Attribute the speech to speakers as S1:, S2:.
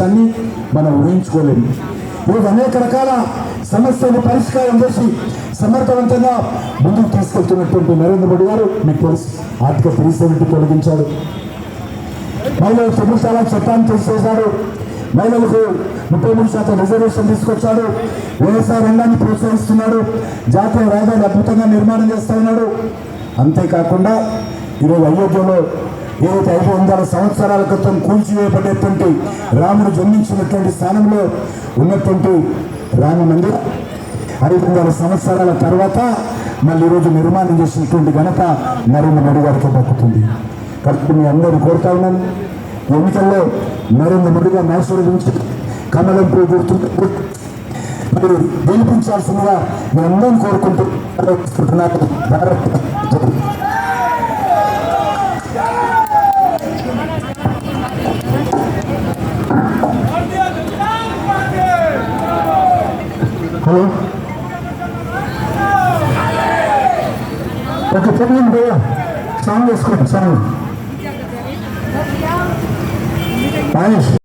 S1: కష్టాన్ని మనం ఊహించుకోలేము. ఈరోజు అనేక రకాల సమస్యలు పరిష్కారం చేసి సమర్థవంతంగా ముందుకు తీసుకెళ్తున్నటువంటి నరేంద్ర మోడీ గారు మీకు తెలుసు, ఆర్టికల్ 370 తొలగించాడు, మహిళల చతుర్శాల చట్టాన్ని తీసేశాడు, మహిళలకు 33% రిజర్వేషన్ తీసుకొచ్చాడు, వ్యవసాయ రంగాన్ని ప్రోత్సహిస్తున్నాడు, జాతీయ రహదారులు అద్భుతంగా నిర్మాణం చేస్తూ ఉన్నాడు. అంతేకాకుండా ఈరోజు అయోధ్యలో ఏదైతే 500 సంవత్సరాల క్రితం కూల్చివేయబడేటువంటి రాముడు జన్మించినటువంటి స్థానంలో ఉన్నటువంటి రామ మందిరం 500 సంవత్సరాల తర్వాత మళ్ళీ ఈరోజు నిర్మాణం చేసినటువంటి ఘనత నరేంద్ర మోడీ గారికి దక్కుతుంది. కాబట్టి మీ అందరూ కోరుతా ఉన్నాను, ఎన్నికల్లో నరేంద్ర మోడీ గారిని ఆశీర్వదించి కమలం పువ్వు గుర్తు మీరు గెలిపించాల్సిందిగా మీ అందరం కోరుకుంటున్నారు. హలో, ఓకే చెప్పండి భయ్యా, సాంగ్ వేసుకోండి, సాంగ్.